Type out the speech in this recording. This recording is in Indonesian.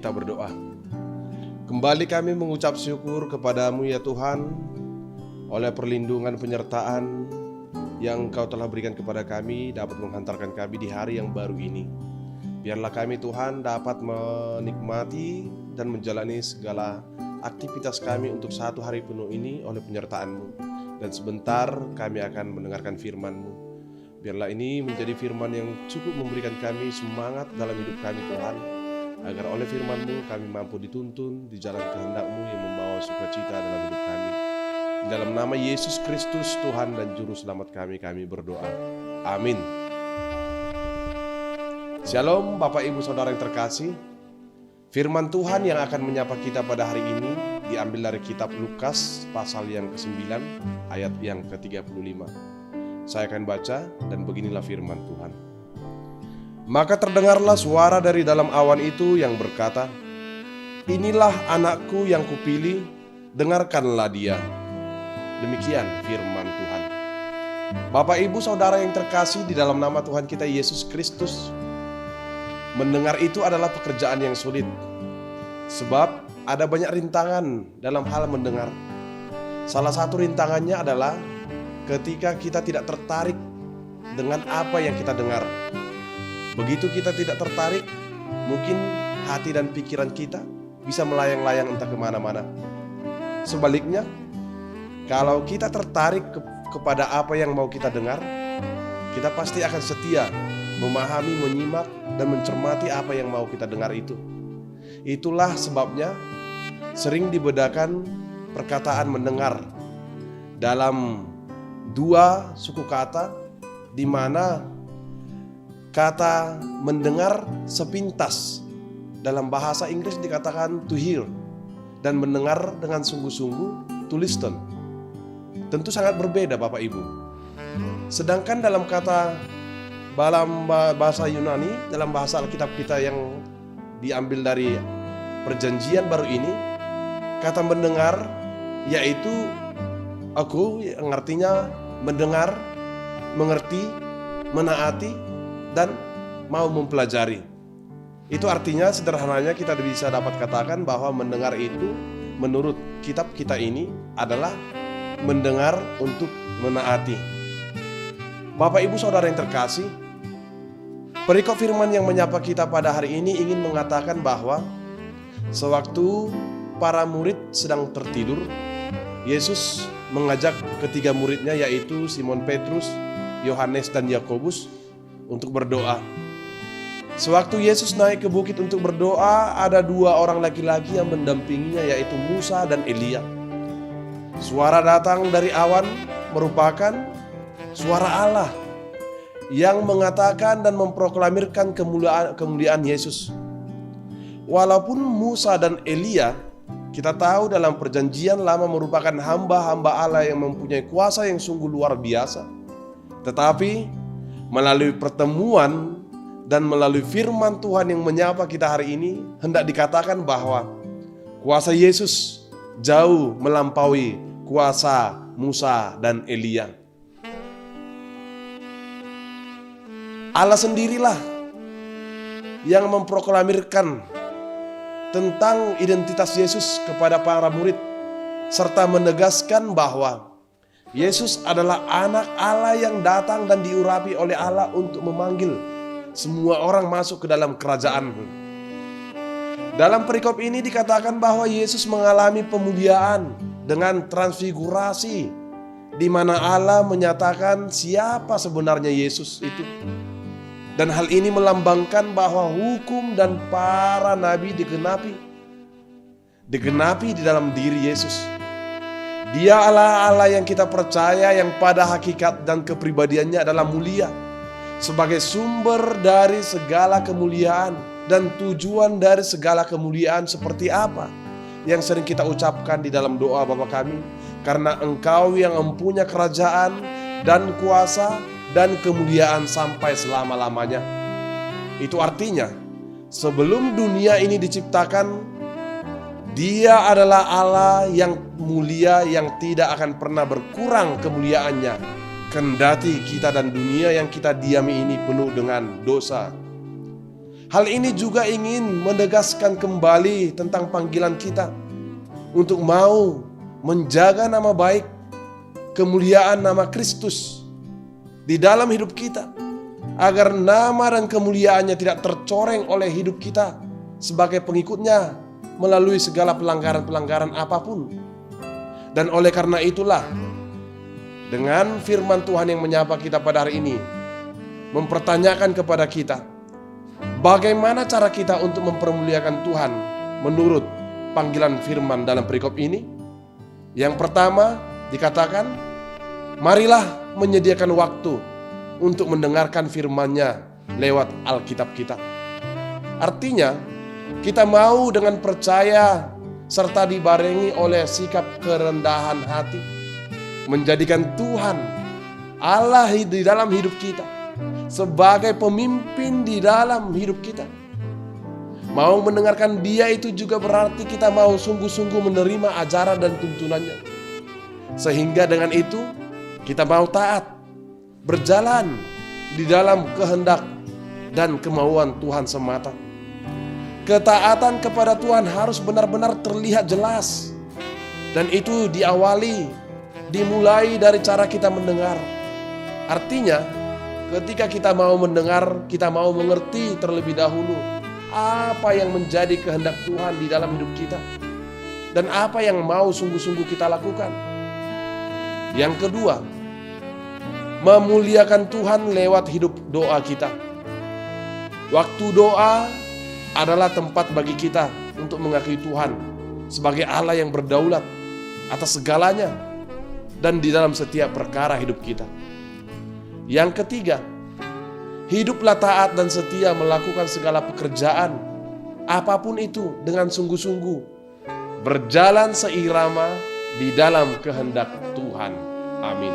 kita berdoa. Kembali kami mengucap syukur kepadamu ya Tuhan, oleh perlindungan penyertaan yang Engkau telah berikan kepada kami, dapat menghantarkan kami di hari yang baru ini. Biarlah kami Tuhan dapat menikmati dan menjalani segala aktivitas kami untuk satu hari penuh ini oleh penyertaan-Mu. Dan sebentar kami akan mendengarkan firman-Mu. Biarlah ini menjadi firman yang cukup memberikan kami semangat dalam hidup kami Tuhan, agar oleh firman-Mu kami mampu dituntun di jalan kehendak-Mu yang membawa sukacita dalam hidup kami. Di dalam nama Yesus Kristus Tuhan dan Juru Selamat kami berdoa. Amin. Shalom Bapak Ibu Saudara yang terkasih. Firman Tuhan yang akan menyapa kita pada hari ini diambil dari kitab Lukas pasal yang ke-9 ayat yang ke-35. Saya akan baca dan beginilah firman Tuhan. Maka terdengarlah suara dari dalam awan itu yang berkata, "Inilah anakku yang kupilih, dengarkanlah dia." Demikian firman Tuhan. Bapak Ibu Saudara yang terkasih di dalam nama Tuhan kita Yesus Kristus, mendengar itu adalah pekerjaan yang sulit. Sebab ada banyak rintangan dalam hal mendengar. Salah satu rintangannya adalah ketika kita tidak tertarik dengan apa yang kita dengar. Begitu kita tidak tertarik, mungkin hati dan pikiran kita bisa melayang-layang entah kemana-mana. Sebaliknya, kalau kita tertarik kepada apa yang mau kita dengar, kita pasti akan setia memahami, menyimak, dan mencermati apa yang mau kita dengar itu. Itulah sebabnya sering dibedakan perkataan mendengar dalam dua suku kata, di mana kata mendengar sepintas dalam bahasa Inggris dikatakan to hear, dan mendengar dengan sungguh-sungguh to listen. Tentu sangat berbeda Bapak Ibu. Sedangkan dalam bahasa Yunani, dalam bahasa Alkitab kita yang diambil dari Perjanjian Baru ini, kata mendengar yaitu aku, yang artinya mendengar, mengerti, menaati, dan mau mempelajari. Itu artinya sederhananya kita bisa dapat katakan bahwa mendengar itu menurut kitab kita ini adalah mendengar untuk menaati. Bapak Ibu Saudara yang terkasih, perikop firman yang menyapa kita pada hari ini ingin mengatakan bahwa sewaktu para murid sedang tertidur, Yesus mengajak ketiga muridnya yaitu Simon Petrus, Yohanes, dan Yakobus untuk berdoa. Sewaktu Yesus naik ke bukit untuk berdoa, ada dua orang laki-laki yang mendampinginya yaitu Musa dan Elia. Suara datang dari awan merupakan suara Allah yang mengatakan dan memproklamirkan kemuliaan Yesus. Walaupun Musa dan Elia kita tahu dalam Perjanjian Lama merupakan hamba-hamba Allah yang mempunyai kuasa yang sungguh luar biasa, tetapi melalui pertemuan dan melalui firman Tuhan yang menyapa kita hari ini, hendak dikatakan bahwa kuasa Yesus jauh melampaui kuasa Musa dan Elia. Allah sendirilah yang memproklamirkan tentang identitas Yesus kepada para murid, serta menegaskan bahwa Yesus adalah anak Allah yang datang dan diurapi oleh Allah untuk memanggil semua orang masuk ke dalam kerajaan. Dalam perikop ini dikatakan bahwa Yesus mengalami pemuliaan dengan transfigurasi, di mana Allah menyatakan siapa sebenarnya Yesus itu. Dan hal ini melambangkan bahwa hukum dan para nabi digenapi di dalam diri Yesus. Dia Allah yang kita percaya, yang pada hakikat dan kepribadiannya adalah mulia, sebagai sumber dari segala kemuliaan dan tujuan dari segala kemuliaan. Seperti apa yang sering kita ucapkan di dalam doa Bapa kami, karena Engkau yang mempunyai kerajaan dan kuasa dan kemuliaan sampai selama-lamanya. Itu artinya sebelum dunia ini diciptakan, Dia adalah Allah yang mulia, yang tidak akan pernah berkurang kemuliaannya, kendati kita dan dunia yang kita diami ini penuh dengan dosa. Hal ini juga ingin menegaskan kembali tentang panggilan kita untuk mau menjaga nama baik, kemuliaan nama Kristus di dalam hidup kita, agar nama dan kemuliaannya tidak tercoreng oleh hidup kita sebagai pengikutnya melalui segala pelanggaran-pelanggaran apapun. Dan oleh karena itulah, dengan firman Tuhan yang menyapa kita pada hari ini, mempertanyakan kepada kita, bagaimana cara kita untuk mempermuliakan Tuhan menurut panggilan firman dalam perikop ini? Yang pertama dikatakan, marilah menyediakan waktu untuk mendengarkan firman-Nya lewat Alkitab kita. Artinya, kita mau dengan percaya serta dibarengi oleh sikap kerendahan hati, menjadikan Tuhan Allah di dalam hidup kita sebagai pemimpin di dalam hidup kita. Mau mendengarkan Dia itu juga berarti kita mau sungguh-sungguh menerima ajaran dan tuntunannya. Sehingga dengan itu kita mau taat, berjalan di dalam kehendak dan kemauan Tuhan semata. Ketaatan kepada Tuhan harus benar-benar terlihat jelas. Dan itu dimulai dari cara kita mendengar. Artinya, ketika kita mau mendengar, kita mau mengerti terlebih dahulu apa yang menjadi kehendak Tuhan di dalam hidup kita dan apa yang mau sungguh-sungguh kita lakukan. Yang kedua, memuliakan Tuhan lewat hidup doa kita. Waktu doa adalah tempat bagi kita untuk mengakui Tuhan sebagai Allah yang berdaulat atas segalanya dan di dalam setiap perkara hidup kita. Yang ketiga, hiduplah taat dan setia melakukan segala pekerjaan, apapun itu dengan sungguh-sungguh, berjalan seirama di dalam kehendak Tuhan. Amin.